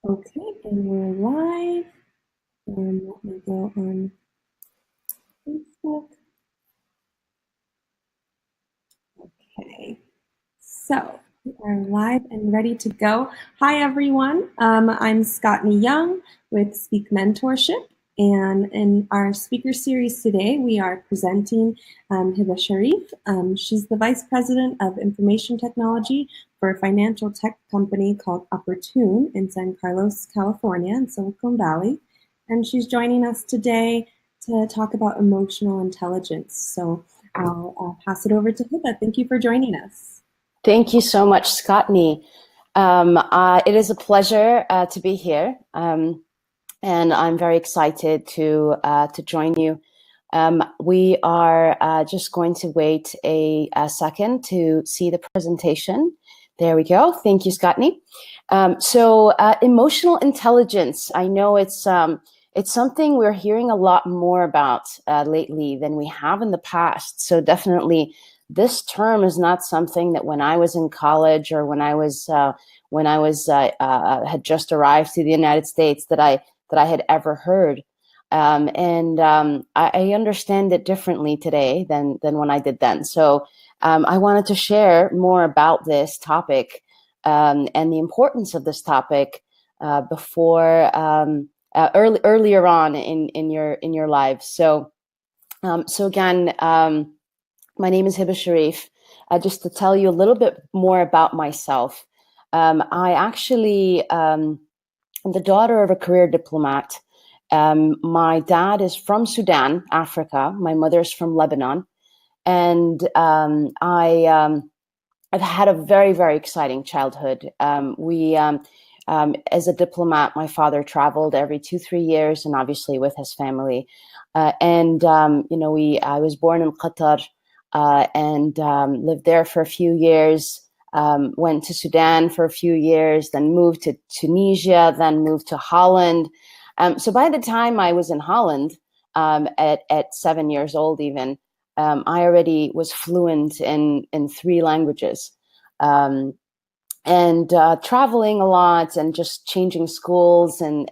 Okay, and we're live. Let me go on Facebook. Okay, so we are live and ready to go. Hi, everyone. I'm Scottney Young with Speak Mentorship. And in our speaker series today, we are presenting Hiba Sharief. She's the Vice President of Information Technology for a financial tech company called Opportune in San Carlos, California, in Silicon Valley. And she's joining us today to talk about emotional intelligence. So I'll pass it over to Hiba. Thank you for joining us. Thank you so much, Scottney. It is a pleasure to be here, and I'm very excited to join you. We are just going to wait a second to see the presentation. There we go. Thank you, Scottney. Emotional intelligence. I know it's something we're hearing a lot more about lately than we have in the past. So definitely, this term is not something that when I was in college or when I was had just arrived to the United States that I had ever heard. I understand it differently today than when I did then. So I wanted to share more about this topic and the importance of this topic before earlier on in your lives. So again, my name is Hiba Sharief. Just to tell you a little bit more about myself, I actually am the daughter of a career diplomat. My dad is from Sudan, Africa. My mother is from Lebanon. And I've had a very, very exciting childhood. As a diplomat, my father traveled every 2-3 years, and obviously with his family. I was born in Qatar and lived there for a few years. Went to Sudan for a few years, then moved to Tunisia, then moved to Holland. So by the time I was in Holland, at 7 years old even, I already was fluent in 3 languages. Traveling a lot and just changing schools and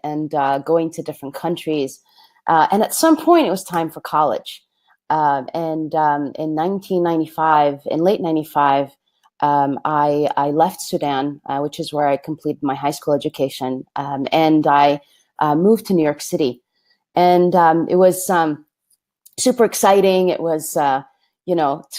going to different countries. And at some point, it was time for college. In 1995, in late 95, I left Sudan, which is where I completed my high school education, and I moved to New York City. And it was super exciting. It was, it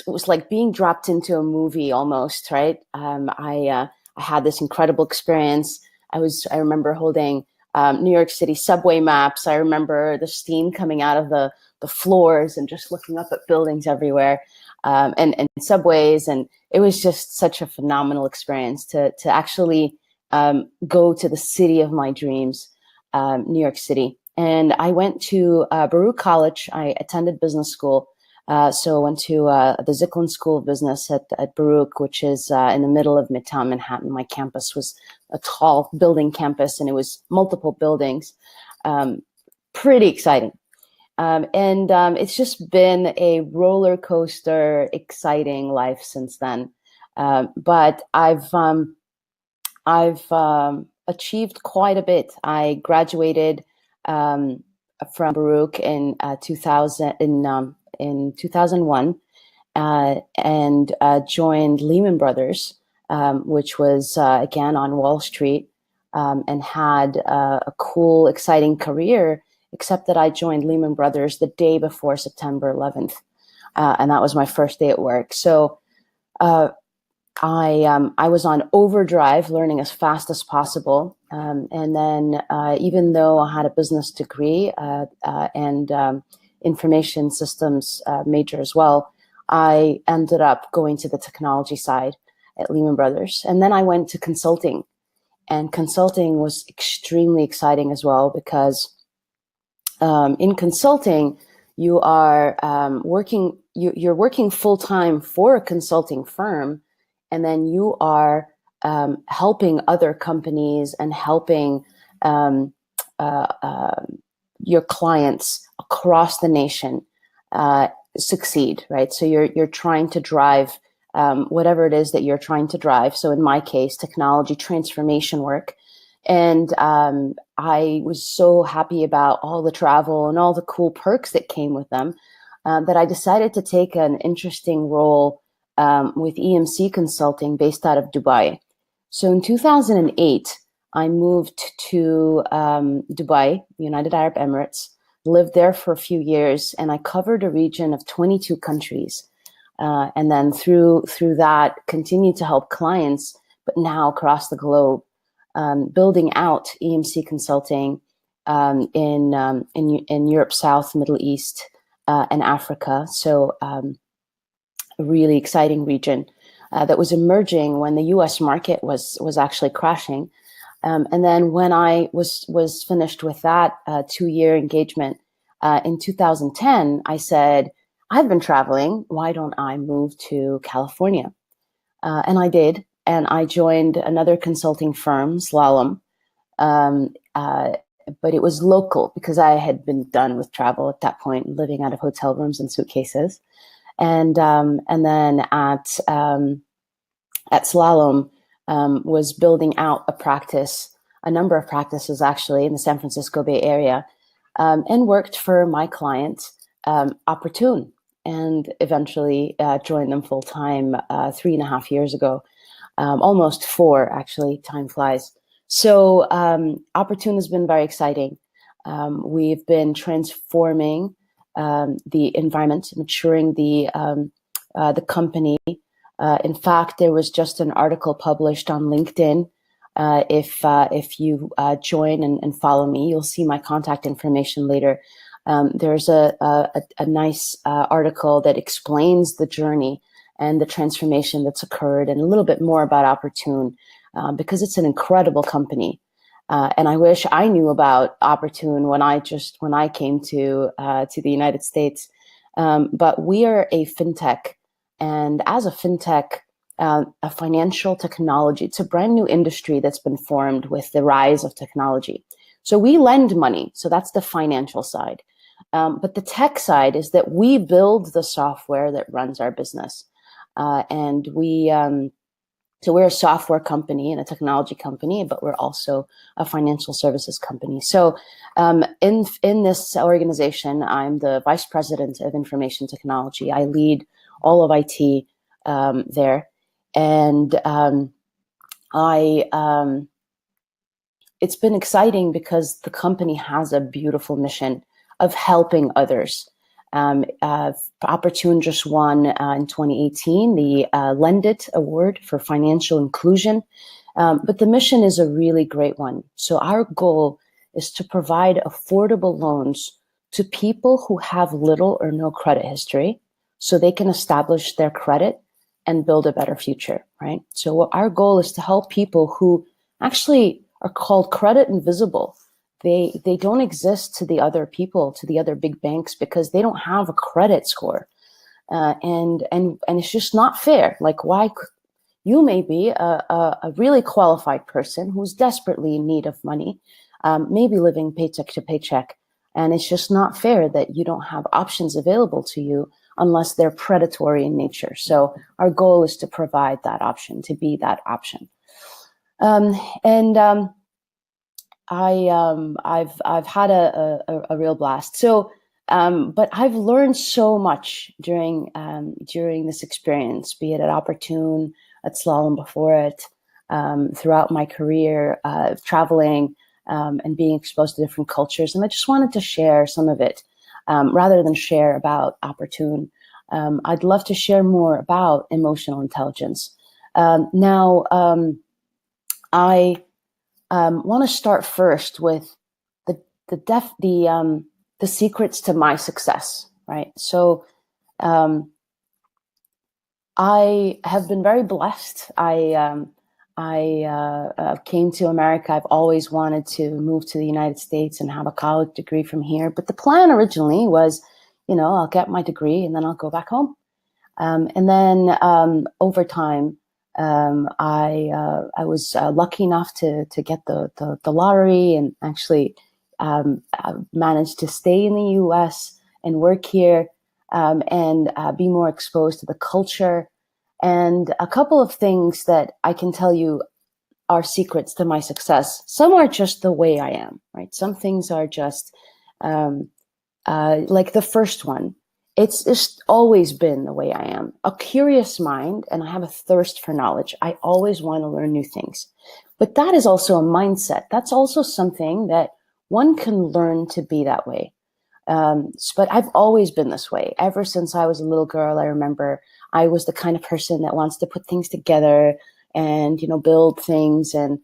was like being dropped into a movie almost, right? I had this incredible experience. I remember holding New York City subway maps. I remember the steam coming out of the floors and just looking up at buildings everywhere, and subways. And it was just such a phenomenal experience to actually go to the city of my dreams, New York City. And I went to Baruch College. I attended business school. So I went to the Zicklin School of Business at Baruch, which is in the middle of Midtown Manhattan. My campus was a tall building campus, and it was multiple buildings. Pretty exciting. It's just been a roller coaster, exciting life since then. But I've achieved quite a bit. I graduated from Baruch in 2001, and joined Lehman Brothers, which was again on Wall Street, and had a cool, exciting career. Except that I joined Lehman Brothers the day before September 11th, and that was my first day at work. So I was on overdrive, learning as fast as possible. And then even though I had a business degree and information systems major as well, I ended up going to the technology side at Lehman Brothers. And then I went to consulting. And consulting was extremely exciting as well, because in consulting, you are you're working full-time for a consulting firm, and then you are helping other companies and helping your clients across the nation succeed, right? So you're trying to drive whatever it is that you're trying to drive. So in my case, technology transformation work. And I was so happy about all the travel and all the cool perks that came with them, that I decided to take an interesting role with EMC Consulting based out of Dubai. So in 2008, I moved to Dubai, United Arab Emirates, lived there for a few years, and I covered a region of 22 countries. And then through that, continued to help clients, but now across the globe, building out EMC consulting in Europe South, Middle East, and Africa. So a really exciting region that was emerging when the U.S. market was actually crashing. And then when I was finished with that 2-year engagement in 2010, I said, I've been traveling. Why don't I move to California? And I did. And I joined another consulting firm, Slalom. But it was local because I had been done with travel at that point, living out of hotel rooms and suitcases. And then at Slalom, was building out a number of practices actually in the San Francisco Bay Area, and worked for my client, Opportune, and eventually joined them full time 3.5 years ago, almost 4 actually. Time flies. So Opportune has been very exciting. We've been transforming the environment, maturing the company. In fact, there was just an article published on LinkedIn. If you join and follow me, you'll see my contact information later. There's a nice article that explains the journey and the transformation that's occurred, and a little bit more about Opportune, because it's an incredible company. And I wish I knew about Opportune when I came to the United States. But we are a fintech. And as a fintech, a financial technology, it's a brand new industry that's been formed with the rise of technology. So we lend money. So that's the financial side. But the tech side is that we build the software that runs our business. So we're a software company and a technology company, but we're also a financial services company. So in this organization, I'm the vice president of information technology. I lead all of IT there. And it's been exciting because the company has a beautiful mission of helping others. Opportune just won in 2018 the Lend It Award for financial inclusion. But the mission is a really great one. So our goal is to provide affordable loans to people who have little or no credit history, so they can establish their credit and build a better future, right? So what our goal is to help people who actually are called credit invisible. They don't exist to the other people, to the other big banks, because they don't have a credit score. And it's just not fair. Like, why you may be a really qualified person who's desperately in need of money, maybe living paycheck to paycheck, and it's just not fair that you don't have options available to you unless they're predatory in nature. So our goal is to provide that option, to be that option. I've had a real blast. So, but I've learned so much during this experience, be it at Opportune, at Slalom before it, throughout my career, traveling and being exposed to different cultures. And I just wanted to share some of it, rather than share about Opportune. I'd love to share more about emotional intelligence. Now, I want to start first with the secrets to my success, right? So I have been very blessed. I came to America. I've always wanted to move to the United States and have a college degree from here. But the plan originally was, I'll get my degree and then I'll go back home. And then over time, I was lucky enough to get the lottery, and actually managed to stay in the U.S. and work here, and be more exposed to the culture. And a couple of things that I can tell you are secrets to my success. Some are just the way I am, right? Some things are just like the first one. It's just always been the way I am. A curious mind, and I have a thirst for knowledge. I always want to learn new things. But that is also a mindset. That's also something that one can learn to be that way. But I've always been this way. Ever since I was a little girl, I remember I was the kind of person that wants to put things together and, build things. And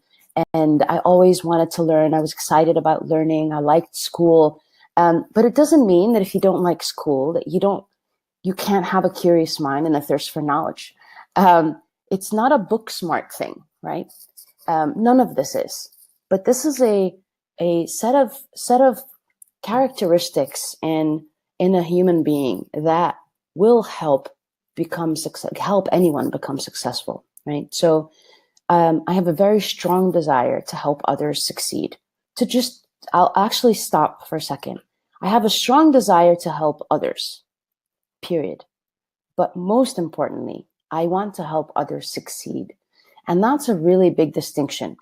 I always wanted to learn. I was excited about learning. I liked school. But it doesn't mean that if you don't like school, that you can't have a curious mind and a thirst for knowledge. It's not a book smart thing, right? None of this is. But this is a set of characteristics in a human being that will help anyone become successful, right? So I have a very strong desire to help others succeed. I'll actually stop for a second. I have a strong desire to help others, period. But most importantly, I want to help others succeed. And that's a really big distinction.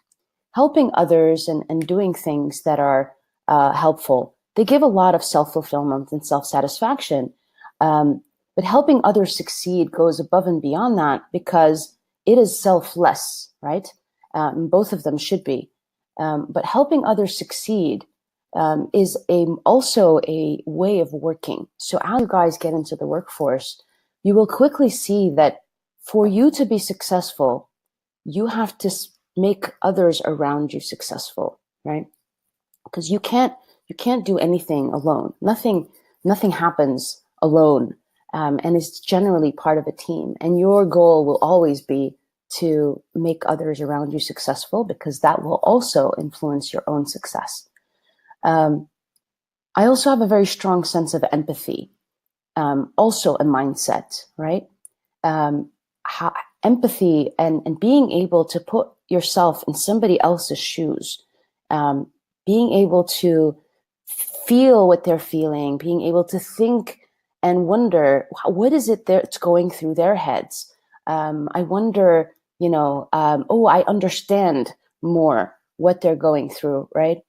Helping others and doing things that are helpful, they give a lot of self-fulfillment and self-satisfaction. But helping others succeed goes above and beyond that because it is selfless, right? Both of them should be. But helping others succeed is also a way of working. So as you guys get into the workforce, you will quickly see that for you to be successful, you have to make others around you successful, right? Because you can't do anything alone. Nothing happens alone, and it's generally part of a team. And your goal will always be to make others around you successful because that will also influence your own success. I also have a very strong sense of empathy, also a mindset, right? Empathy and being able to put yourself in somebody else's shoes, being able to feel what they're feeling, being able to think and wonder, what is it that's going through their heads? I wonder, I understand more what they're going through, right?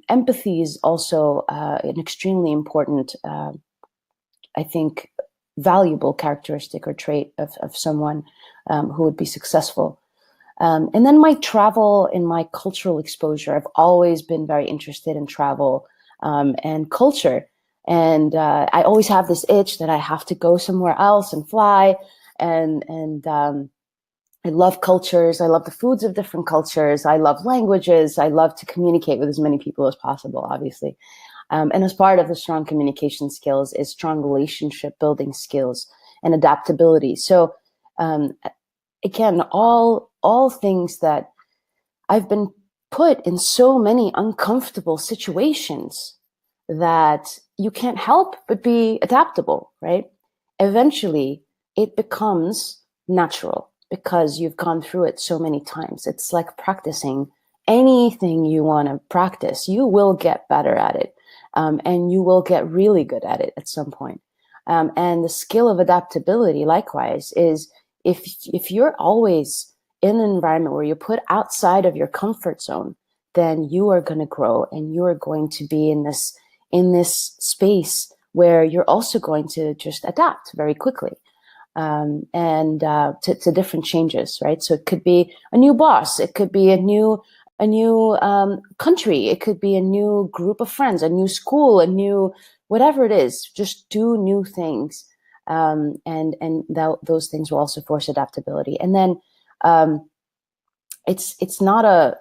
Empathy is also an extremely important, I think, valuable characteristic or trait of someone who would be successful. And then my travel and my cultural exposure. I've always been very interested in travel and culture. And I always have this itch that I have to go somewhere else and fly. And I love cultures. I love the foods of different cultures. I love languages. I love to communicate with as many people as possible, obviously. And as part of the strong communication skills is strong relationship building skills and adaptability. So again, all things that I've been put in so many uncomfortable situations that you can't help but be adaptable, right? Eventually, it becomes natural because you've gone through it so many times. It's like practicing anything you want to practice. You will get better at it, and you will get really good at it at some point. And the skill of adaptability, likewise, is if you're always in an environment where you're put outside of your comfort zone, then you are going to grow and you are going to be in this space where you're also going to just adapt very quickly to different changes, right? So it could be a new boss, it could be a new country, it could be a new group of friends, a new school, a new whatever it is. Just do new things, those things will also force adaptability. And then it's not a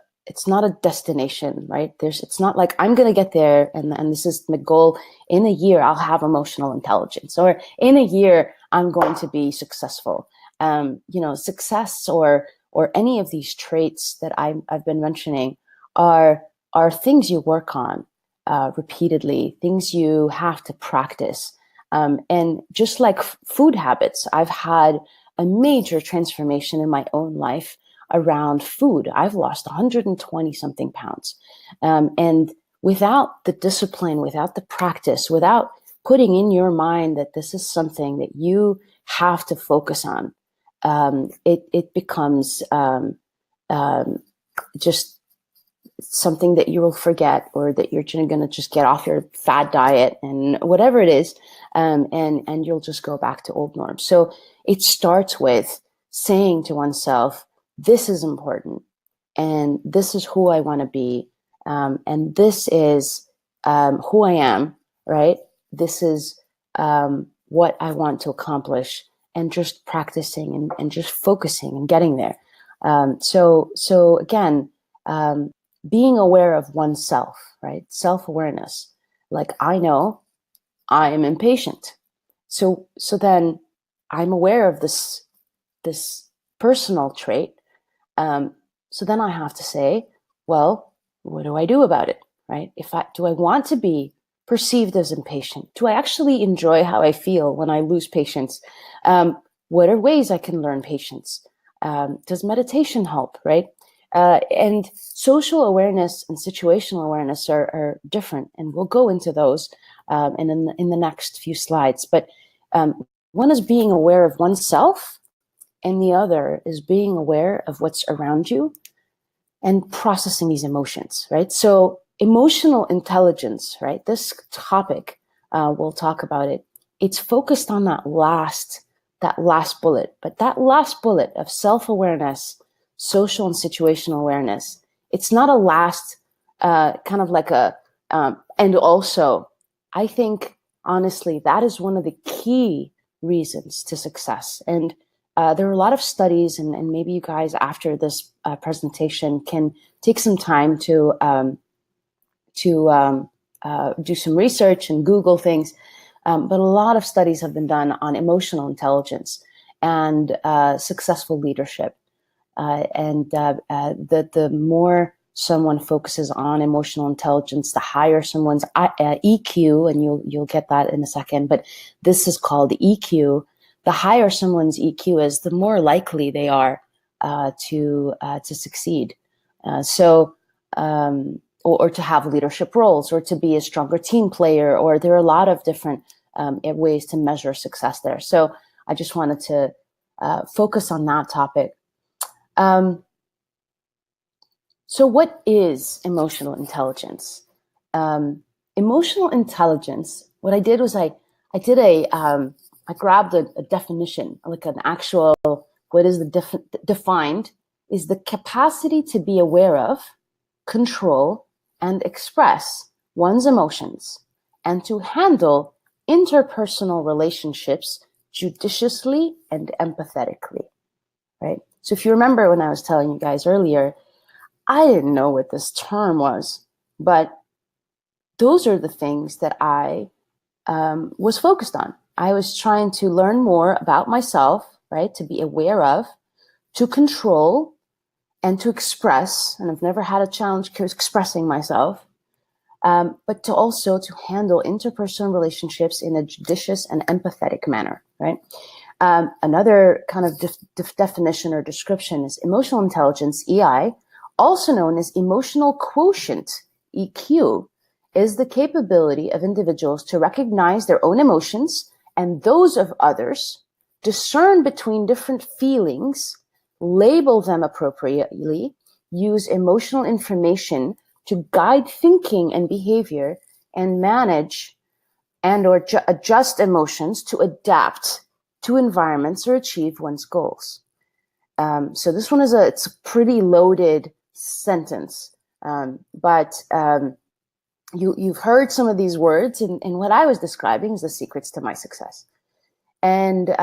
destination, right? It's not like I'm going to get there and this is the goal. In a year, I'll have emotional intelligence, or in a year, I'm going to be successful. Success or any of these traits that I've been mentioning are things you work on repeatedly, things you have to practice. And just like food habits, I've had a major transformation in my own life around food. I've lost 120 something pounds. And without the discipline, without the practice, without putting in your mind that this is something that you have to focus on, it becomes just something that you will forget, or that you're going to just get off your fad diet and whatever it is, and you'll just go back to old norms. So it starts with saying to oneself, this is important, and this is who I want to be, and this is who I am, right? This is what I want to accomplish, and just practicing and just focusing and getting there. So again, being aware of oneself, right? Self-awareness. Like, I know I am impatient. So then I'm aware of this personal trait. So then I have to say, well, what do I do about it, right? Do I want to be perceived as impatient? Do I actually enjoy how I feel when I lose patience? What are ways I can learn patience? Does meditation help, right? And social awareness and situational awareness are different, and we'll go into those and in the next few slides. But one is being aware of oneself, and the other is being aware of what's around you and processing these emotions, right? So emotional intelligence, right? This topic, we'll talk about it. It's focused on that last bullet, but that last bullet of self-awareness, social and situational awareness, it's not a last kind of like a, and also, I think, honestly, that is one of the key reasons to success. And there are a lot of studies, and maybe you guys after this presentation can take some time to do some research and Google things. But a lot of studies have been done on emotional intelligence and successful leadership. The more someone focuses on emotional intelligence, the higher someone's EQ, and you'll get that in a second. But this is called EQ. The higher someone's EQ is, the more likely they are to succeed. Or to have leadership roles, or to be a stronger team player, or there are a lot of different ways to measure success there. So I just wanted to focus on that topic. So what is emotional intelligence? Emotional intelligence, what I did was I grabbed a definition, like an actual, what is defined is the capacity to be aware of, control, and express one's emotions, and to handle interpersonal relationships judiciously and empathetically, right? So if you remember when I was telling you guys earlier, I didn't know what this term was, but those are the things that I was focused on. I was trying to learn more about myself, right? To be aware of, to control, and to express. And I've never had a challenge expressing myself, but to also to handle interpersonal relationships in a judicious and empathetic manner, right? Another kind of definition or description is emotional intelligence, EI, also known as emotional quotient, EQ, is the capability of individuals to recognize their own emotions and those of others, discern between different feelings, label them appropriately, use emotional information to guide thinking and behavior, and manage and or adjust emotions to adapt to environments or achieve one's goals. So this one it's a pretty loaded sentence, but you've heard some of these words, and what I was describing is the secrets to my success. And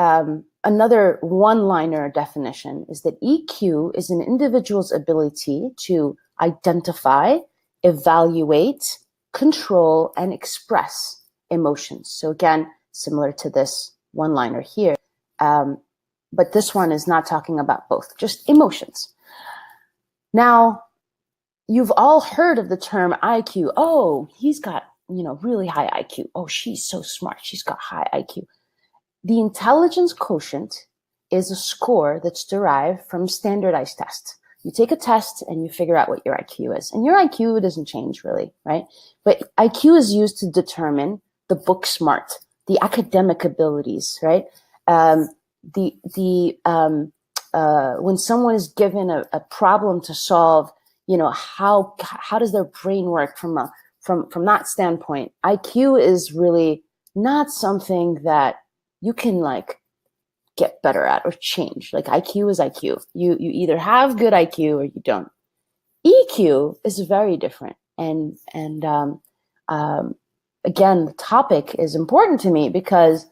another one-liner definition is that EQ is an individual's ability to identify, evaluate, control, and express emotions. So again, similar to this one-liner here, but this one is not talking about both, just emotions. Now, you've all heard of the term IQ. Oh, he's got, really high IQ. Oh, she's so smart. She's got high IQ. The intelligence quotient is a score that's derived from standardized tests. You take a test and you figure out what your IQ is. And your IQ doesn't change really, right? But IQ is used to determine the book smart, the academic abilities, right? When someone is given a problem to solve how does their brain work from that standpoint. IQ is really not something that you can like get better at or change. Like IQ is IQ. You either have good IQ or you don't. EQ is very different. And again, the topic is important to me because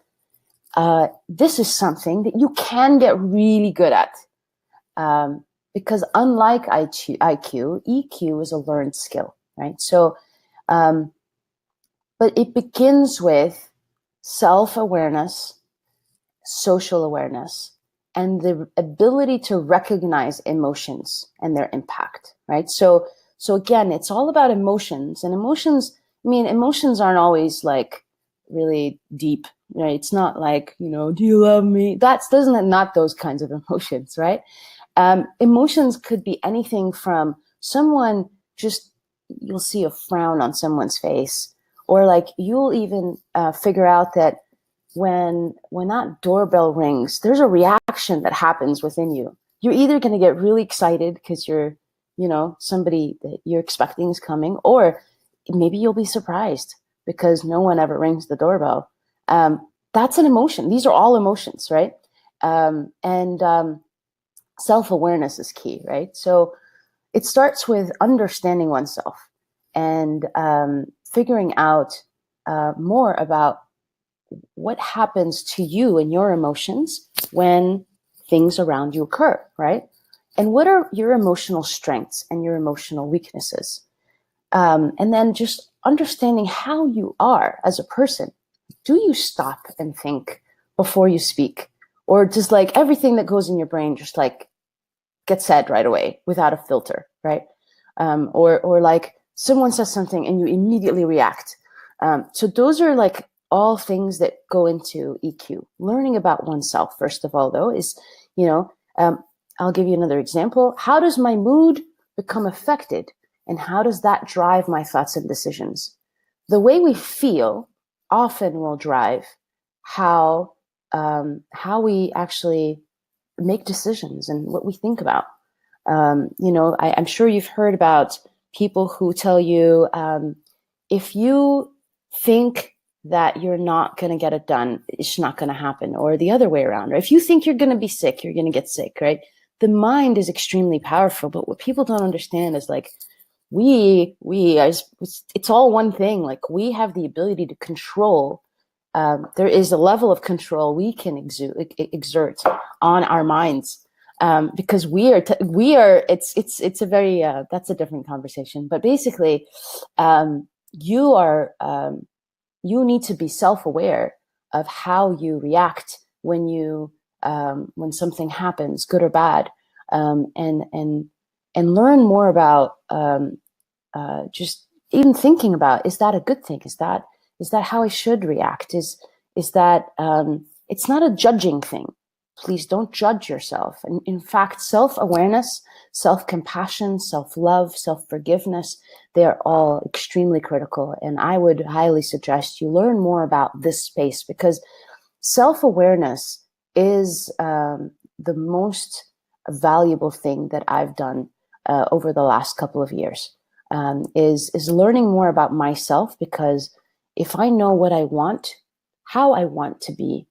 this is something that you can get really good at. Because unlike IQ, EQ is a learned skill, right? So, but it begins with self-awareness, social awareness, and the ability to recognize emotions and their impact, right? So again, it's all about emotions. And emotions aren't always like really deep, right? It's not like, do you love me? Not those kinds of emotions, right? Emotions could be anything from someone you'll see a frown on someone's face, or like you'll even figure out that when that doorbell rings, there's a reaction that happens within you. You're either going to get really excited because you're, somebody that you're expecting is coming, or maybe you'll be surprised because no one ever rings the doorbell. That's an emotion. These are all emotions, right? Self-awareness is key, right? So it starts with understanding oneself and figuring out more about what happens to you and your emotions when things around you occur, right? And what are your emotional strengths and your emotional weaknesses? And then just understanding how you are as a person. Do you stop and think before you speak? Or just like everything that goes in your brain just like gets said right away without a filter, right? Or like someone says something and you immediately react. So those are like all things that go into EQ. Learning about oneself, first of all, though, is, I'll give you another example. How does my mood become affected? And how does that drive my thoughts and decisions? The way we feel often will drive how we actually make decisions and what we think about. I'm sure you've heard about people who tell you, if you think that you're not going to get it done, it's not going to happen, or the other way around. Or if you think you're going to be sick, you're going to get sick, right? The mind is extremely powerful, but what people don't understand is like, it's all one thing. Like we have the ability to control. There is a level of control we can exert on our minds, because it's a very that's a different conversation. But basically, you need to be self-aware of how you react when something happens, good or bad, and learn more about just even thinking about, is that a good thing? Is that how I should react? Is that it's not a judging thing. Please don't judge yourself. And in fact, self-awareness, self-compassion, self-love, self-forgiveness, they are all extremely critical. And I would highly suggest you learn more about this space, because self-awareness is the most valuable thing that I've done over the last couple of years, is learning more about myself. Because if I know what I want, how I want to be,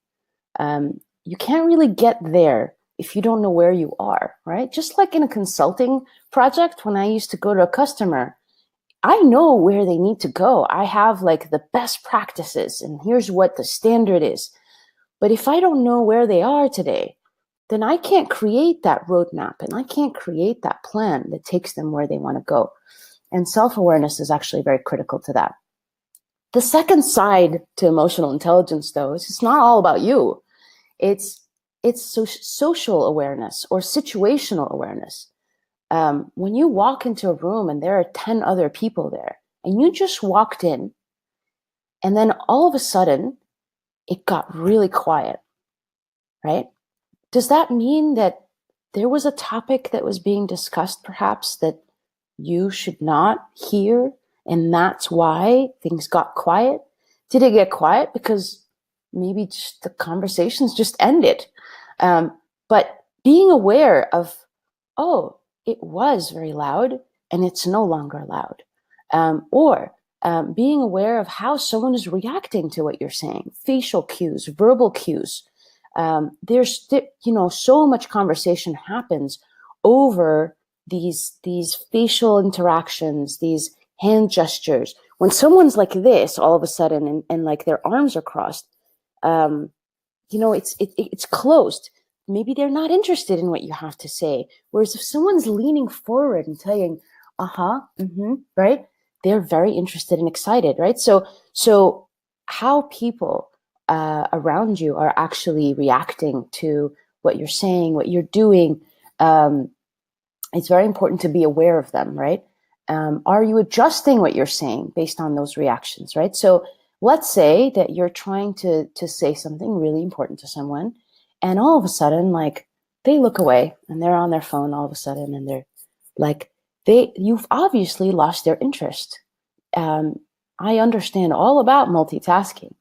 you can't really get there if you don't know where you are, right? Just like in a consulting project, when I used to go to a customer, I know where they need to go. I have like the best practices and here's what the standard is. But if I don't know where they are today, then I can't create that roadmap and I can't create that plan that takes them where they want to go. And self-awareness is actually very critical to that. The second side to emotional intelligence, though, is it's not all about you. It's social awareness or situational awareness. When you walk into a room and there are 10 other people there, and you just walked in, and then all of a sudden, it got really quiet, right? Does that mean that there was a topic that was being discussed, perhaps, that you should not hear, and that's why things got quiet? Did it get quiet because maybe just the conversations just ended? But being aware of, oh, it was very loud, and it's no longer allowed. Or being aware of how someone is reacting to what you're saying, facial cues, verbal cues. There's so much conversation happens over these facial interactions, these hand gestures. When someone's like this all of a sudden and like their arms are crossed, it's closed. Maybe they're not interested in what you have to say. Whereas if someone's leaning forward and telling, right, they're very interested and excited, right? So how people around you are actually reacting to what you're saying, what you're doing, it's very important to be aware of them, right? Are you adjusting what you're saying based on those reactions, right? So let's say that you're trying to say something really important to someone, and all of a sudden, like, they look away and they're on their phone all of a sudden, and they're like, you've obviously lost their interest. I understand all about multitasking,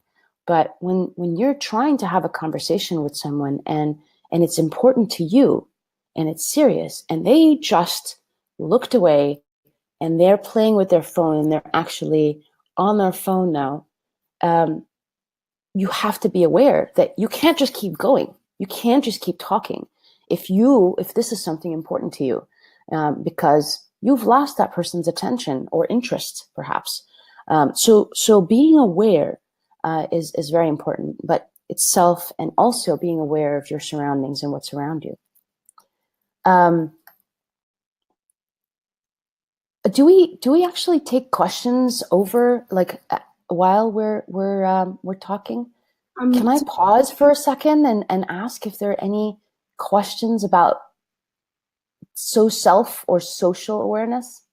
but when you're trying to have a conversation with someone and it's important to you and it's serious, and they just looked away and they're playing with their phone and they're actually on their phone now, you have to be aware that you can't just keep going. You can't just keep talking. If this is something important to you, because you've lost that person's attention or interest, perhaps. So being aware is very important, but itself, and also being aware of your surroundings and what's around you. Do we actually take questions over, like, while we're talking? Can I pause for a second and ask if there are any questions about self or social awareness?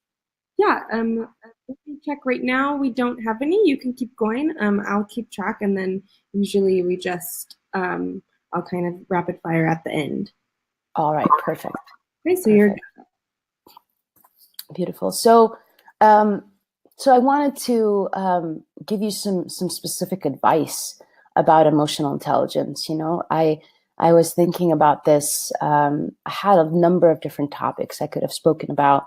Yeah, let me check right now. We don't have any. You can keep going. I'll keep track, and then usually we just I'll kind of rapid fire at the end. All right, perfect. Okay, so you're beautiful. So I wanted to give you some specific advice about emotional intelligence. I was thinking about this. I had a number of different topics I could have spoken about.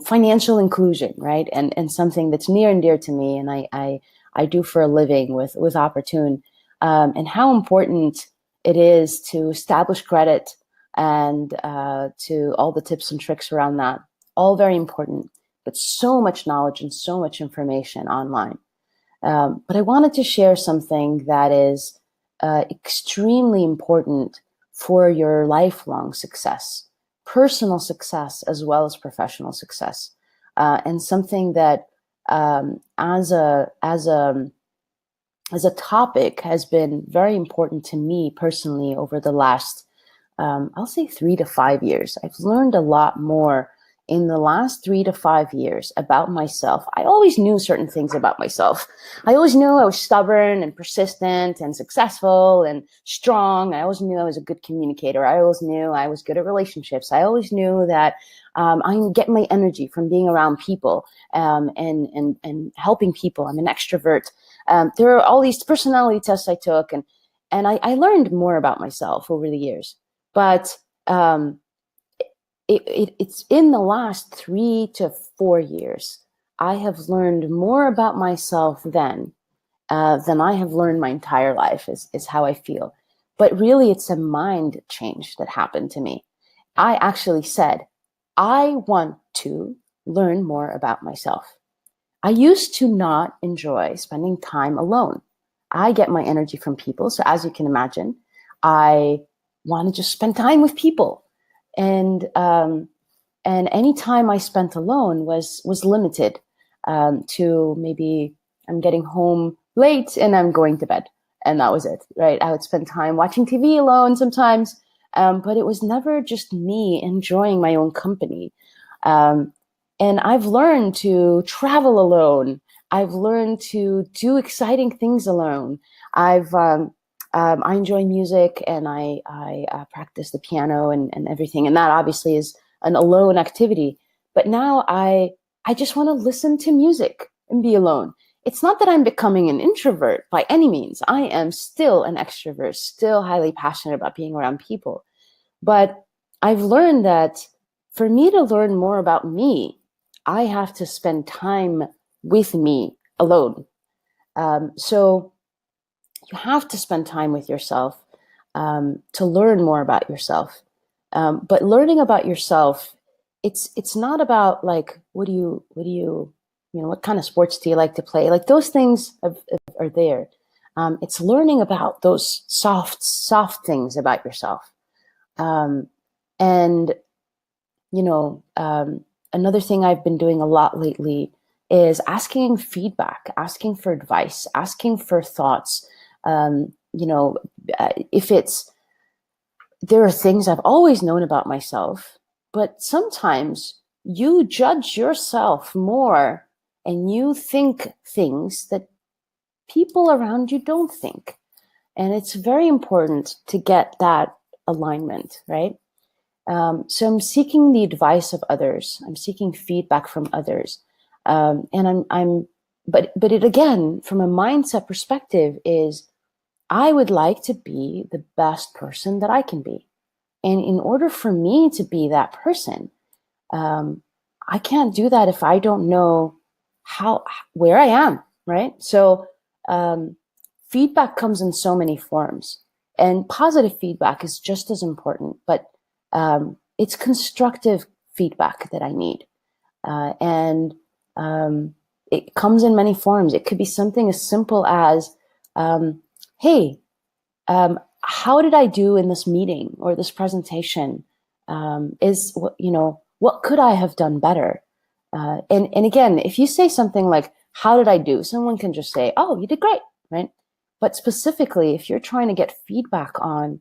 Financial inclusion, right? And something that's near and dear to me, and I do for a living with Opportune, and how important it is to establish credit, and to all the tips and tricks around that. All very important, but so much knowledge and so much information online. But I wanted to share something that is extremely important for your lifelong success, personal success as well as professional success, and something that as a topic has been very important to me personally over the last, I'll say 3 to 5 years. I've learned a lot more in the last 3 to 5 years about myself. I always knew certain things about myself. I always knew I was stubborn and persistent and successful and strong. I always knew I was a good communicator. I always knew I was good at relationships. I always knew that I get my energy from being around people, and helping people. I'm an extrovert. There are all these personality tests I took, and I learned more about myself over the years. But it's in the last 3 to 4 years, I have learned more about myself than I have learned my entire life, is how I feel. But really, it's a mind change that happened to me. I actually said, I want to learn more about myself. I used to not enjoy spending time alone. I get my energy from people. So as you can imagine, I want to just spend time with people. And any time I spent alone was limited to maybe I'm getting home late and I'm going to bed. And that was it, right? I would spend time watching TV alone sometimes, but it was never just me enjoying my own company. And I've learned to travel alone. I've learned to do exciting things alone. I enjoy music, and I practice the piano and everything. And that obviously is an alone activity. But now I just want to listen to music and be alone. It's not that I'm becoming an introvert by any means. I am still an extrovert, still highly passionate about being around people. But I've learned that for me to learn more about me, I have to spend time with me alone. So you have to spend time with yourself to learn more about yourself. But learning about yourself, it's not about like what kind of sports do you like to play? Like those things are there. It's learning about those soft things about yourself. And another thing I've been doing a lot lately is asking feedback, asking for advice, asking for thoughts. If there are things I've always known about myself, but sometimes you judge yourself more and you think things that people around you don't think. And it's very important to get that alignment, right? So I'm seeking the advice of others. I'm seeking feedback from others. But it again, from a mindset perspective, is I would like to be the best person that I can be. And in order for me to be that person, I can't do that if I don't know where I am, right? So feedback comes in so many forms, and positive feedback is just as important, but it's constructive feedback that I need. And it comes in many forms. It could be something as simple as, hey, how did I do in this meeting or this presentation? What could I have done better? And again, if you say something like, how did I do? Someone can just say, oh, you did great, right? But specifically, if you're trying to get feedback on,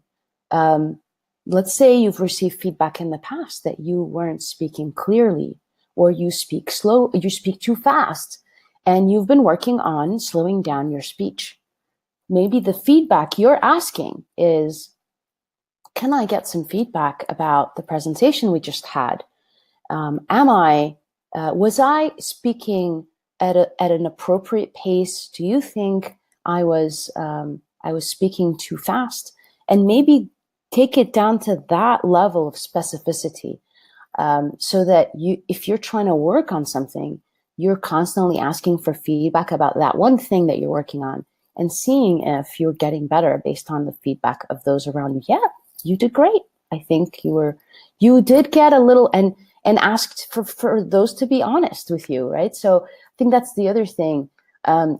let's say you've received feedback in the past that you weren't speaking clearly, or you speak slow, you speak too fast, and you've been working on slowing down your speech. Maybe the feedback you're asking is, can I get some feedback about the presentation we just had? Was I speaking at an appropriate pace? Do you think I was speaking too fast? And maybe take it down to that level of specificity, so that if you're trying to work on something, you're constantly asking for feedback about that one thing that you're working on, and seeing if you're getting better based on the feedback of those around you. Yeah, you did great. I think you did get a little, and asked for those to be honest with you, right? So I think that's the other thing.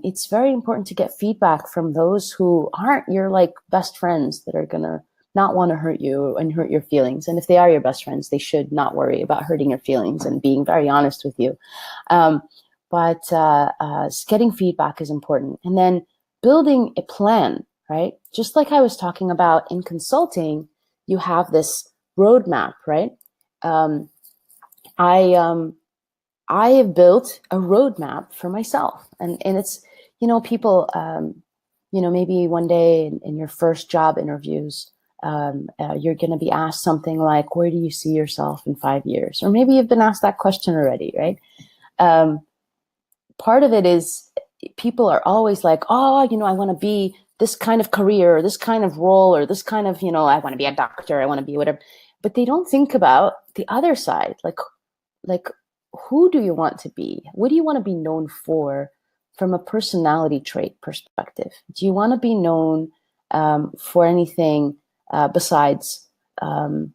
It's very important to get feedback from those who aren't your like best friends, that are gonna not want to hurt you and hurt your feelings. And if they are your best friends, they should not worry about hurting your feelings and being very honest with you. But getting feedback is important. And then building a plan, right? Just like I was talking about in consulting, you have this roadmap, right? I have built a roadmap for myself, and it's, people, maybe one day in your first job interviews, you're going to be asked something like, where do you see yourself in 5 years? Or maybe you've been asked that question already, right? Part of it is people are always like, oh, I want to be this kind of career, or this kind of role, or this kind of, I want to be a doctor, I want to be whatever. But they don't think about the other side. Like, who do you want to be? What do you want to be known for from a personality trait perspective? Do you want to be known for anything besides, having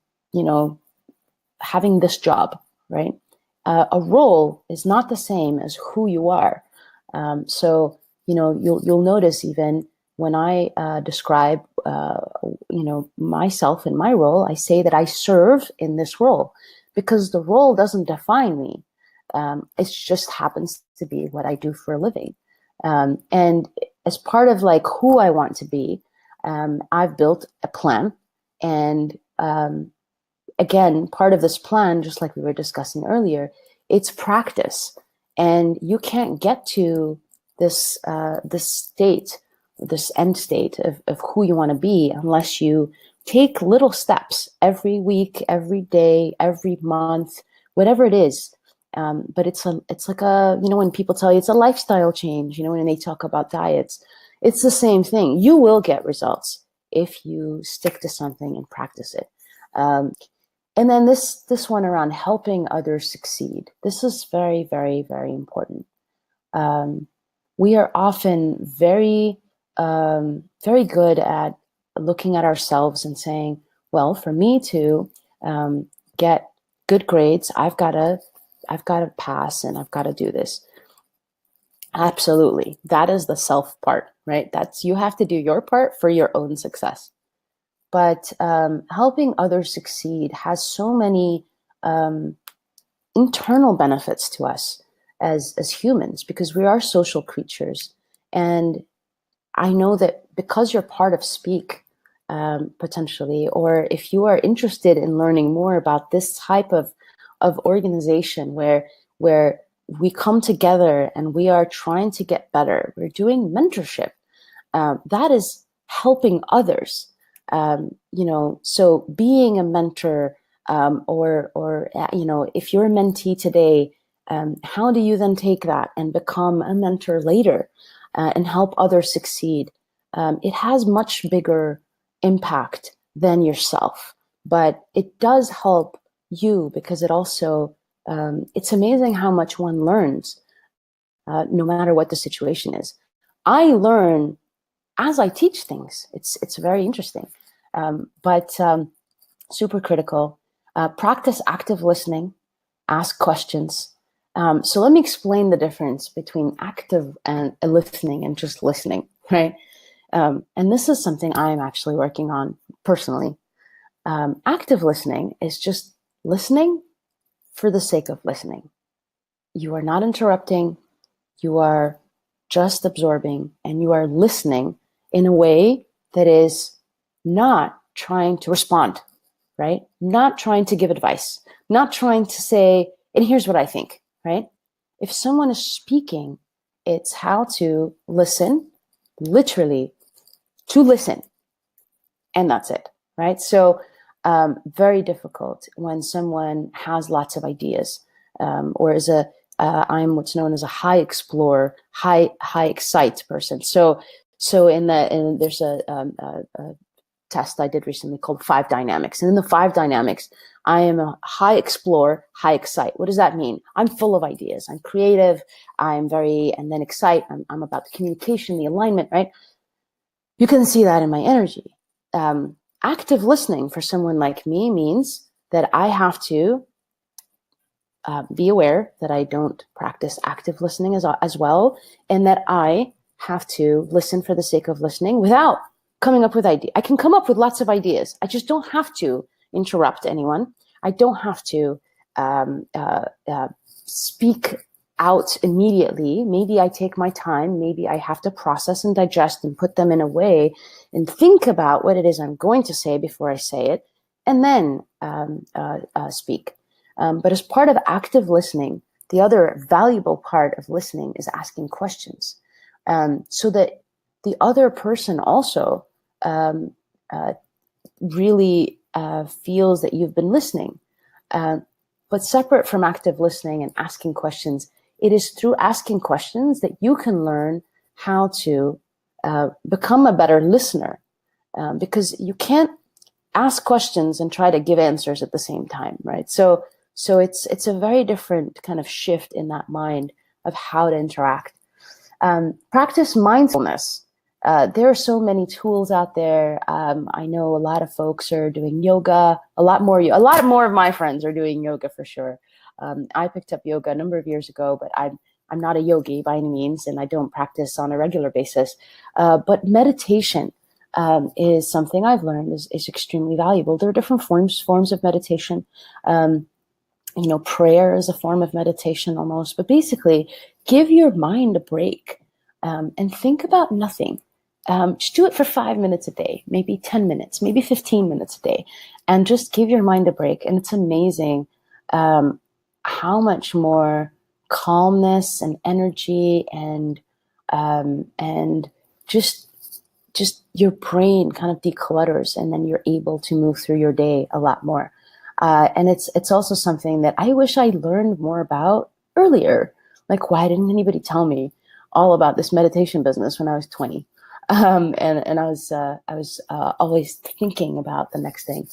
this job, right? A role is not the same as who you are. So, you'll notice even when I describe, myself in my role, I say that I serve in this role, because the role doesn't define me. It just happens to be what I do for a living. And as part of like who I want to be, I've built a plan. And again, part of this plan, just like we were discussing earlier, it's practice. And you can't get to this state, this end state of who you want to be, unless you take little steps every week, every day, every month, whatever it is. But it's like when people tell you it's a lifestyle change, when they talk about diets, it's the same thing. You will get results if you stick to something and practice it. And then this one around helping others succeed. This is very, very, very important. We are often very good at looking at ourselves and saying, well, for me to get good grades, I've got to pass and I've got to do this. Absolutely. That is the self part, right? That's, you have to do your part for your own success. But helping others succeed has so many internal benefits to us as humans, because we are social creatures. And I know that because you're part of Speak, potentially, or if you are interested in learning more about this type of organization where we come together and we are trying to get better, we're doing mentorship, that is helping others. So being a mentor, or if you're a mentee today, how do you then take that and become a mentor later, and help others succeed? It has much bigger impact than yourself, but it does help you, because it also, it's amazing how much one learns, no matter what the situation is. I learn as I teach things. It's very interesting, but super critical. Practice active listening, ask questions. So let me explain the difference between active and listening and just listening, right? And this is something I'm actually working on personally. Active listening is just listening for the sake of listening. You are not interrupting, you are just absorbing, and you are listening in a way that is not trying to respond, right? Not trying to give advice, not trying to say, and here's what I think, right? If someone is speaking, it's how to listen, literally to listen, and that's it, right? So very difficult when someone has lots of ideas, or is I'm what's known as a high explorer, high excite person. So there's a test I did recently called 5 dynamics. And in the 5 dynamics, I am a high explorer, high excite. What does that mean? I'm full of ideas. I'm creative. I'm very, and then excite. I'm about the communication, the alignment, right? You can see that in my energy. Active listening for someone like me means that I have to be aware that I don't practice active listening as well, and that I have to listen for the sake of listening without coming up with ideas. I can come up with lots of ideas. I just don't have to interrupt anyone. I don't have to speak out immediately. Maybe I take my time. Maybe I have to process and digest and put them in a way and think about what it is I'm going to say before I say it, and then speak. But as part of active listening, the other valuable part of listening is asking questions, so that the other person also really feels that you've been listening. But separate from active listening and asking questions, it is through asking questions that you can learn how to become a better listener, because you can't ask questions and try to give answers at the same time, right? So it's a very different kind of shift in that mind of how to interact. Practice mindfulness. There are so many tools out there. I know a lot of folks are doing yoga. A lot more of my friends are doing yoga for sure. I picked up yoga a number of years ago, but I'm not a yogi by any means, and I don't practice on a regular basis. But meditation is something I've learned is extremely valuable. There are different forms of meditation. Prayer is a form of meditation almost, but basically give your mind a break, and think about nothing. Just do it for 5 minutes a day, maybe 10 minutes, maybe 15 minutes a day, and just give your mind a break. And it's amazing how much more calmness and energy and just your brain kind of declutters, and then you're able to move through your day a lot more. And it's also something that I wish I learned more about earlier. Like, why didn't anybody tell me all about this meditation business when I was 20? And I was always thinking about the next thing.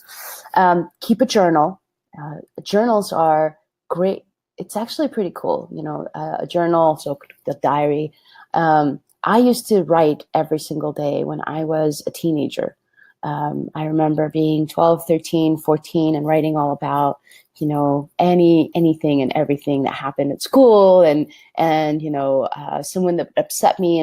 Keep a journal. Journals are great. It's actually pretty cool, a journal, so the diary. I used to write every single day when I was a teenager. I remember being 12, 13, 14 and writing all about, anything and everything that happened at school and someone that upset me.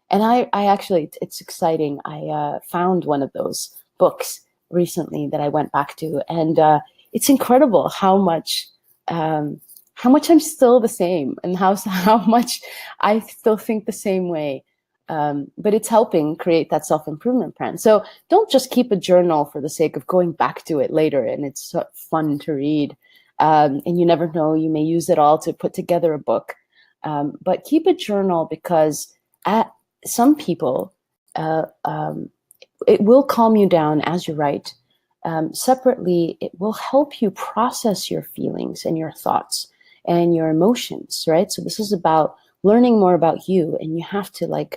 And I actually, it's exciting. I found one of those books recently that I went back to, and it's incredible how much I'm still the same and how much I still think the same way. But it's helping create that self-improvement plan. So don't just keep a journal for the sake of going back to it later and it's so fun to read. And you never know, you may use it all to put together a book. But keep a journal because at some people, uh, um, it will calm you down as you write. Separately, it will help you process your feelings and your thoughts and your emotions, right? So this is about learning more about you, and you have to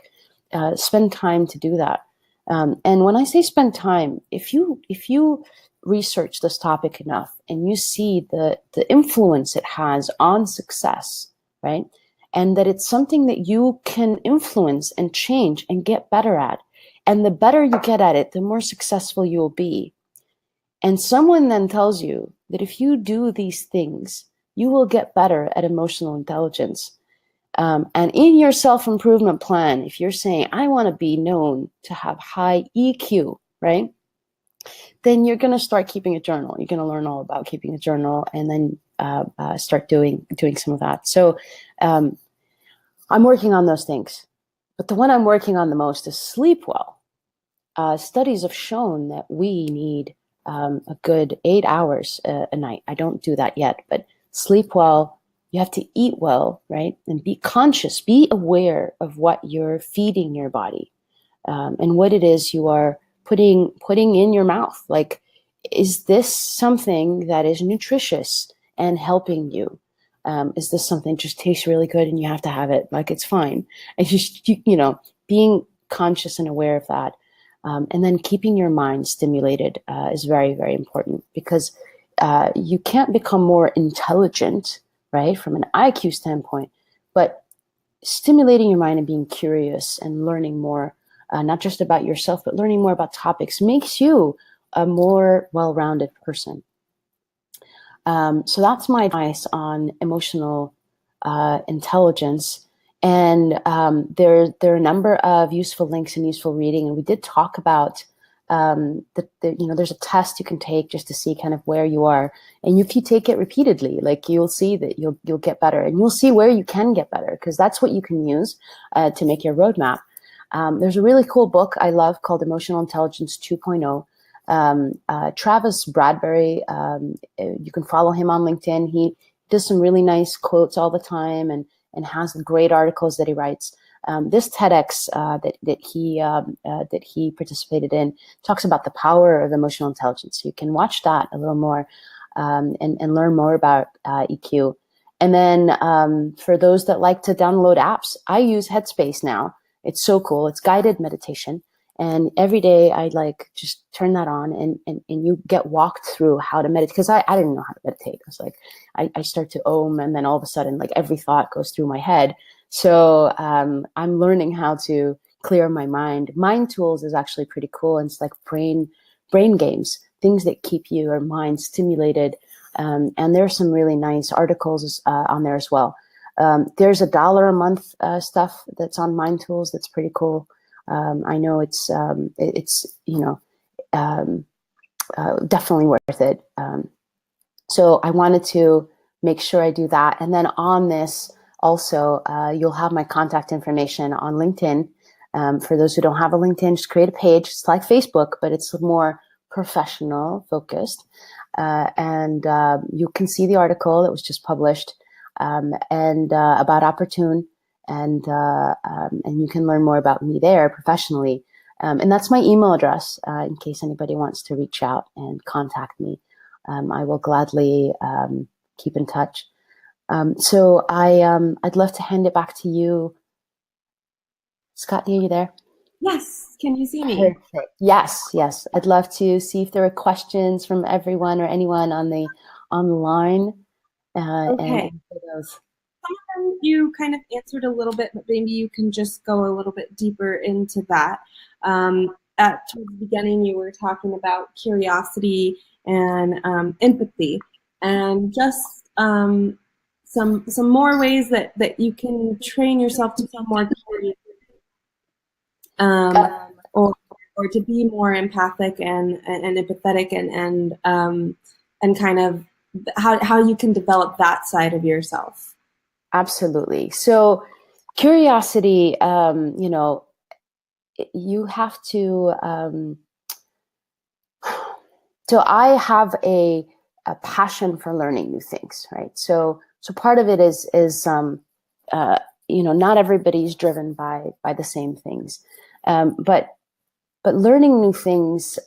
spend time to do that. And when I say spend time, if you research this topic enough and you see the influence it has on success, right? And that it's something that you can influence and change and get better at. And the better you get at it, the more successful you will be. And someone then tells you that if you do these things, you will get better at emotional intelligence. And in your self-improvement plan, if you're saying, I want to be known to have high EQ, right? Then you're going to start keeping a journal. You're going to learn all about keeping a journal and then start doing some of that. So I'm working on those things. But the one I'm working on the most is sleep well. Studies have shown that we need a good 8 hours a night. I don't do that yet, but sleep well. You have to eat well, right? And be conscious, be aware of what you're feeding your body and what it is you are putting in your mouth. Like, is this something that is nutritious and helping you? Is this something just tastes really good and you have to have it? Like, it's fine. And just, being conscious and aware of that. And then keeping your mind stimulated is very, very important because you can't become more intelligent, right, from an IQ standpoint, but stimulating your mind and being curious and learning more, not just about yourself, but learning more about topics makes you a more well-rounded person. So that's my advice on emotional intelligence. And there are a number of useful links and useful reading. And we did talk about there's a test you can take just to see kind of where you are. And if you take it repeatedly, like, you'll see that you'll get better, and you'll see where you can get better, because that's what you can use to make your roadmap. There's a really cool book I love called Emotional Intelligence 2.0. Travis Bradbury, you can follow him on LinkedIn. He does some really nice quotes all the time and has great articles that he writes. This TEDx that he participated in talks about the power of emotional intelligence. So you can watch that a little more and learn more about EQ. And then for those that like to download apps, I use Headspace now. It's so cool. It's guided meditation. And every day I just turn that on and you get walked through how to meditate. Because I didn't know how to meditate. I was like, I start to om, and then all of a sudden, every thought goes through my head. So I'm learning how to clear my mind. Mind Tools is actually pretty cool. And it's like brain games, things that keep your mind stimulated. And there's some really nice articles on there as well. There's $1 a month stuff that's on Mind Tools that's pretty cool. I know it's definitely worth it. So I wanted to make sure I do that. And then on this also, you'll have my contact information on LinkedIn. For those who don't have a LinkedIn, just create a page. It's like Facebook, but it's more professional focused. And you can see the article that was just published and about Opportune. And you can learn more about me there professionally. And that's my email address in case anybody wants to reach out and contact me. I will gladly keep in touch. So I'd love to hand it back to you. Scott, are you there? Yes. Can you see me? Perfect. Yes. I'd love to see if there are questions from everyone or anyone on online. And Okay. Some of them you kind of answered a little bit, but maybe you can just go a little bit deeper into that. Towards the beginning, you were talking about curiosity and empathy, and just some more ways that you can train yourself to be more curious, um, or or to be more empathic and empathetic and kind of how you can develop that side of yourself. absolutely. So curiosity, you have to, so I have a passion for learning new things, right? So part of it is uh, not everybody's driven by the same things, but learning new things,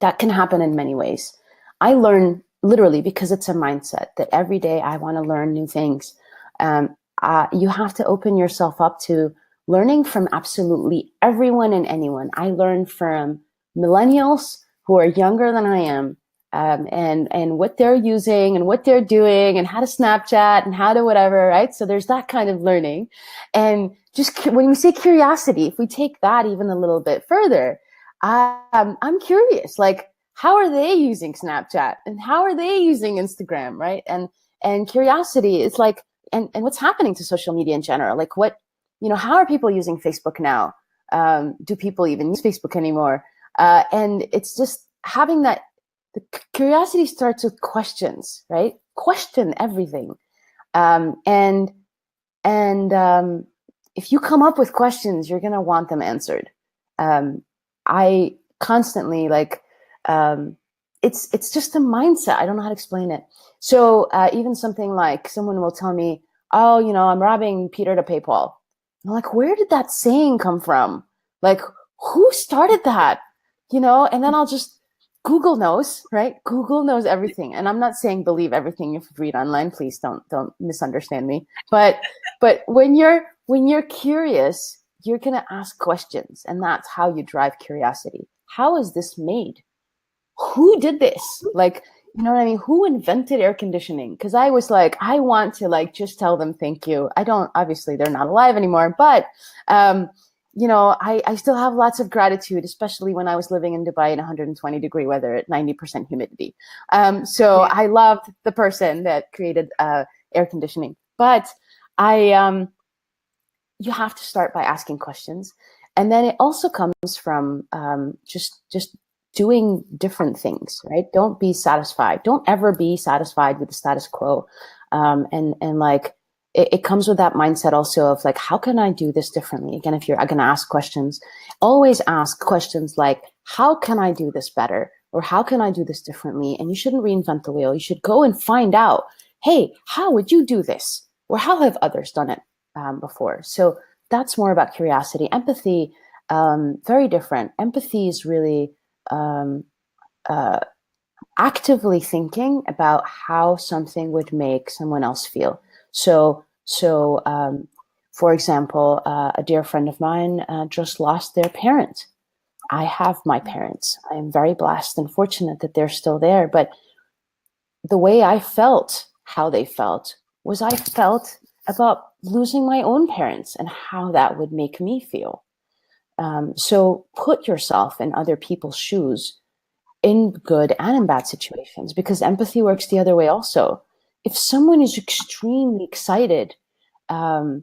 that can happen in many ways. I learn literally because it's a mindset that every day I want to learn new things. You have to open yourself up to learning from absolutely everyone and anyone. I learn from millennials who are younger than I am, and what they're using and what they're doing and how to Snapchat and how to whatever, right? So there's that kind of learning. And just when we say curiosity, if we take that even a little bit further, I'm curious, like, how are they using Snapchat and how are they using Instagram, right? And curiosity is like, and what's happening to social media in general? Like, how are people using Facebook now? Do people even use Facebook anymore? And it's just having that. The curiosity starts with questions, right? Question everything, and if you come up with questions, you're gonna want them answered. I constantly it's just a mindset. I don't know how to explain it. So even something like someone will tell me, "Oh, I'm robbing Peter to pay Paul." I'm like, where did that saying come from? Like, who started that? And then I'll just Google knows, right? Google knows everything. And I'm not saying believe everything you read online. Please don't misunderstand me. But when you're curious, you're going to ask questions, and that's how you drive curiosity. How is this made? Who did this? Like, you know what I mean? Who invented air conditioning? Because I was like, I want to just tell them thank you. I don't, obviously they're not alive anymore, but I still have lots of gratitude, especially when I was living in Dubai in 120-degree weather at 90% humidity. So yeah. I loved the person that created air conditioning, but you have to start by asking questions, and then it also comes from just doing different things, right? Don't be satisfied. Don't ever be satisfied with the status quo, and like it comes with that mindset also of like, how can I do this differently? Again, if you're going to ask questions, always ask questions like, how can I do this better, or how can I do this differently? And you shouldn't reinvent the wheel. You should go and find out, hey, how would you do this, or how have others done it before? So that's more about curiosity. Empathy, very different. Empathy is really actively thinking about how something would make someone else feel. So for example, a dear friend of mine just lost their parent. I have my parents. I am very blessed and fortunate that they're still there. But the way I felt, how they felt, was I felt about losing my own parents and how that would make me feel. So put yourself in other people's shoes, in good and in bad situations, because empathy works the other way also. If someone is extremely excited, if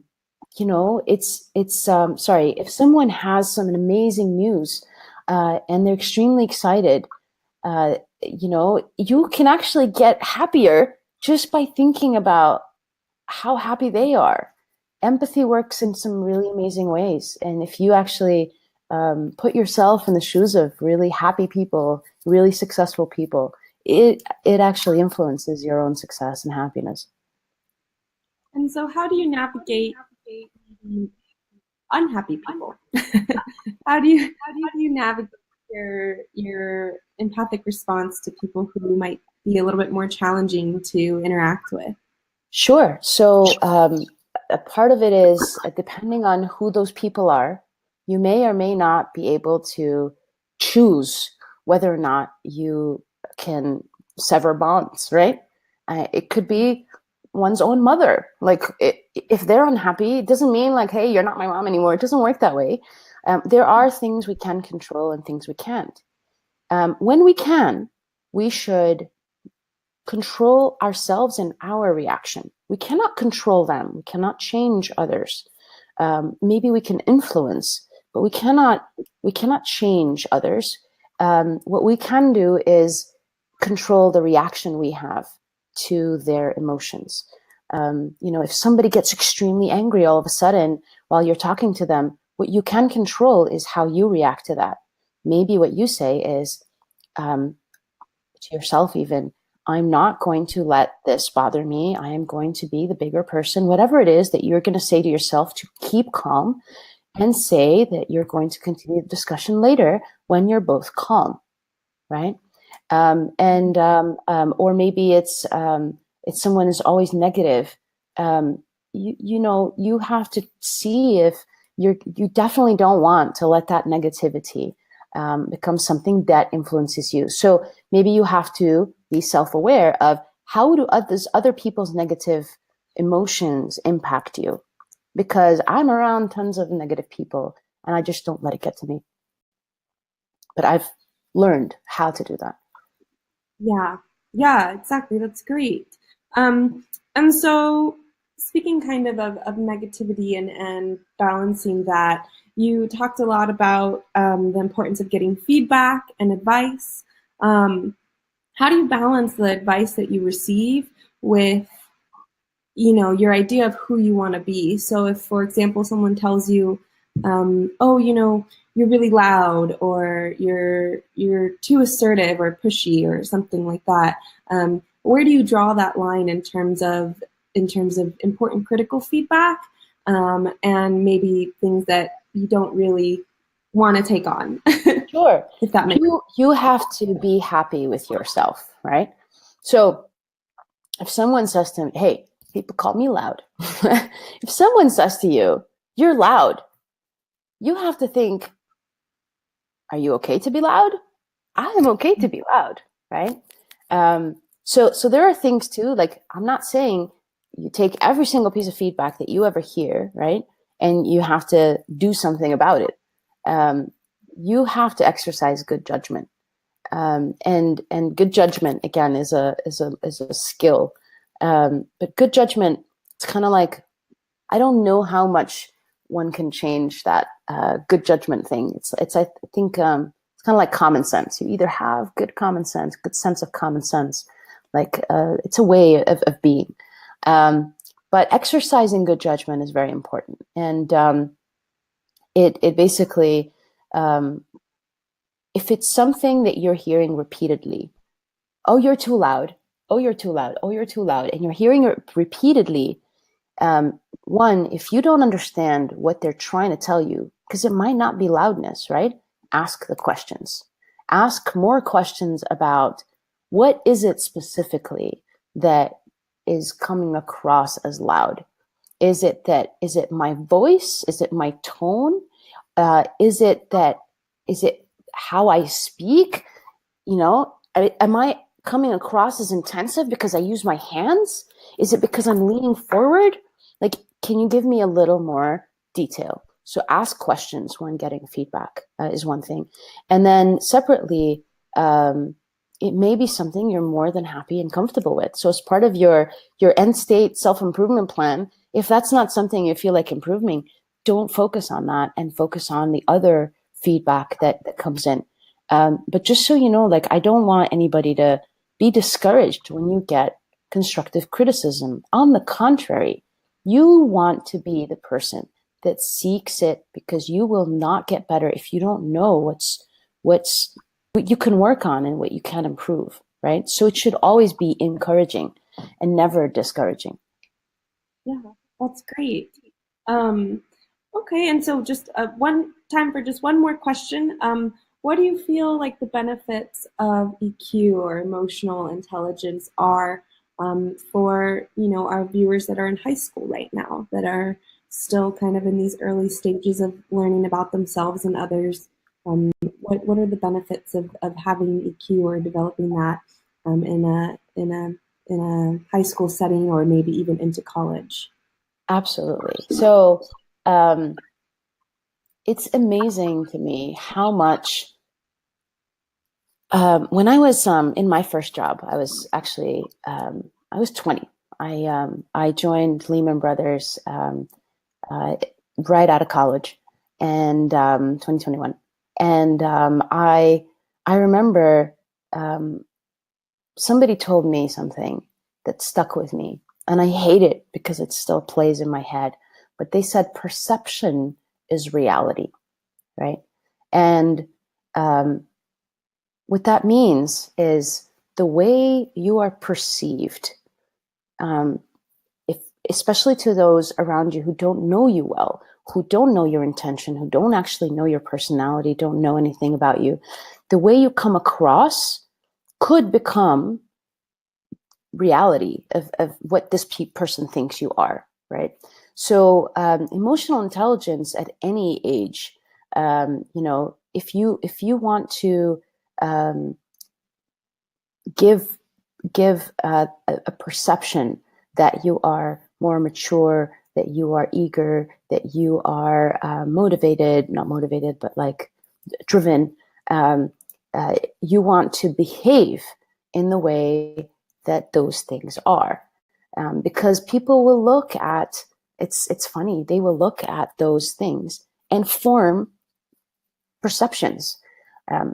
someone has some amazing news and they're extremely excited, you can actually get happier just by thinking about how happy they are. Empathy works in some really amazing ways. And if you actually put yourself in the shoes of really happy people, really successful people, it actually influences your own success and happiness. And so, how do you navigate unhappy people? how do you navigate your empathic response to people who might be a little bit more challenging to interact with? Sure. So a part of it is depending on who those people are, you may or may not be able to choose whether or not you can sever bonds, right? It could be one's own mother. Like if they're unhappy, it doesn't mean like, hey, you're not my mom anymore. It doesn't work that way. There are things we can control and things we can't. When we can, we should control ourselves and our reaction. We cannot control them. We cannot change others. Maybe we can influence, but we cannot change others. What we can do is control the reaction we have to their emotions. If somebody gets extremely angry all of a sudden while you're talking to them, what you can control is how you react to that. Maybe what you say is to yourself even, I'm not going to let this bother me. I am going to be the bigger person. Whatever it is that you're going to say to yourself to keep calm, and say that you're going to continue the discussion later when you're both calm, right? Or maybe it's someone is always negative. You have to see if you definitely don't want to let that negativity become something that influences you. So maybe you have to be self-aware of how do other people's negative emotions impact you, because I'm around tons of negative people and I just don't let it get to me. But I've learned how to do that. Yeah, exactly. That's great. And so, speaking kind of negativity and balancing that, you talked a lot about the importance of getting feedback and advice. Um, how do you balance the advice that you receive with, your idea of who you want to be? So, if, for example, someone tells you, oh, you're really loud, or you're too assertive or pushy or something like that. Where do you draw that line in terms of important critical feedback, and maybe things that you don't really want to take on? Sure. If that makes You have to be happy with yourself, right? So if someone says to me, hey, people call me loud. If someone says to you, you're loud, you have to think, are you okay to be loud? I am okay to be loud, right? So there are things too, like I'm not saying you take every single piece of feedback that you ever hear, right? And you have to do something about it. You have to exercise good judgment. And good judgment again is a skill. But good judgment, it's kind of like, I don't know how much one can change that good judgment thing. It's I think it's kind of like common sense. You either have good common sense, good sense of common sense, like it's a way of being. But exercising good judgment is very important, and it basically, if it's something that you're hearing repeatedly, oh, you're too loud, oh, you're too loud, oh, you're too loud, and you're hearing it repeatedly. One, if you don't understand what they're trying to tell you, because it might not be loudness, right? Ask the questions. Ask more questions about what is it specifically that is coming across as loud? Is it my voice? Is it my tone? Is it how I speak? Am I coming across as intensive because I use my hands? Is it because I'm leaning forward? Like, can you give me a little more detail? So ask questions when getting feedback is one thing. And then separately, it may be something you're more than happy and comfortable with. So as part of your end state self-improvement plan, if that's not something you feel like improving, don't focus on that and focus on the other feedback that comes in. But just so you know, like, I don't want anybody to be discouraged when you get constructive criticism. On the contrary, you want to be the person that seeks it, because you will not get better if you don't know what you can work on and what you can improve, right? So it should always be encouraging and never discouraging. Yeah, that's great. Um, okay, and so just one time for just one more question. What do you feel like the benefits of EQ, or emotional intelligence, are for our viewers that are in high school right now, that are still kind of in these early stages of learning about themselves and others? What are the benefits of having EQ or developing that? in a high school setting, or maybe even into college. Absolutely. So it's amazing to me how much. When I was in my first job, I was actually I was 20. I joined Lehman Brothers uh, right out of college, and 2021, and I remember somebody told me something that stuck with me, and I hate it because it still plays in my head. But they said perception is reality, right? And um, what that means is the way you are perceived, um, if, especially to those around you who don't know you well, who don't know your intention, who don't actually know your personality, don't know anything about you, the way you come across could become reality of what this person thinks you are, right? So emotional intelligence at any age, if you want to um, give a perception that you are more mature, that you are eager, that you are motivated, not motivated, but like driven. Um, you want to behave in the way that those things are, because people will look at it's funny, they will look at those things and form perceptions.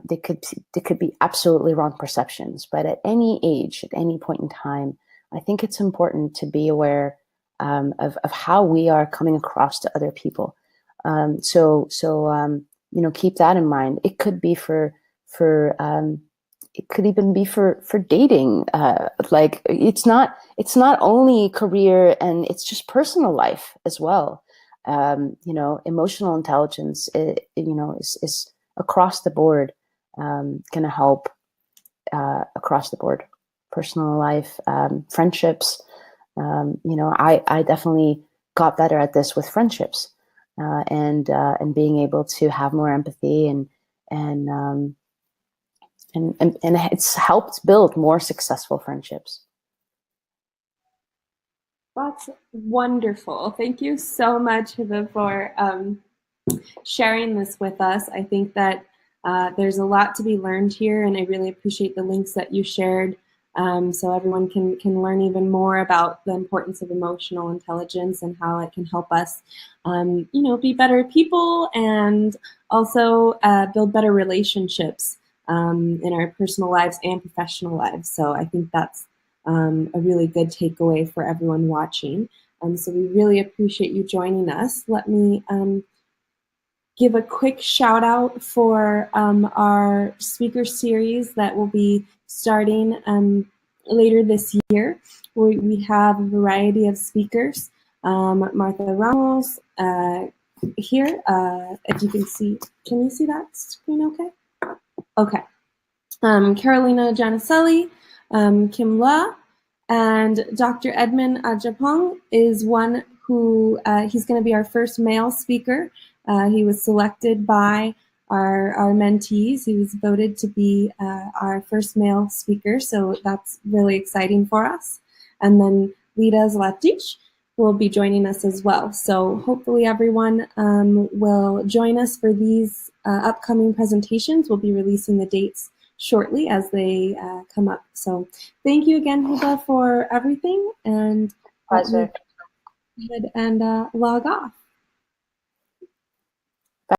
They could be absolutely wrong perceptions, but at any age, at any point in time, I think it's important to be aware of how we are coming across to other people. Keep that in mind. It could be for it could even be for dating. Like it's not only career, and it's just personal life as well. Emotional intelligence, is across the board, going to help across the board. Personal life, friendships. I definitely got better at this with friendships, and being able to have more empathy, and it's helped build more successful friendships. That's wonderful. Thank you so much, Hiba, for sharing this with us. I think that there's a lot to be learned here, and I really appreciate the links that you shared, so everyone can learn even more about the importance of emotional intelligence and how it can help us, be better people, and also build better relationships in our personal lives and professional lives. So I think that's a really good takeaway for everyone watching. So we really appreciate you joining us. Let me give a quick shout out for our speaker series that will be starting later this year. We have a variety of speakers. Martha Ramos here. If you can you see that screen okay? Okay. Carolina Janicelli, Kim La, and Dr. Edmund Ajapong is one who he's going to be our first male speaker. He was selected by our mentees. He was voted to be our first male speaker, so that's really exciting for us. And then Lida Zlatich will be joining us as well. So hopefully everyone will join us for these upcoming presentations. We'll be releasing the dates shortly as they come up. So thank you again, Hiba, for everything, and Pleasure. let me go ahead and log off.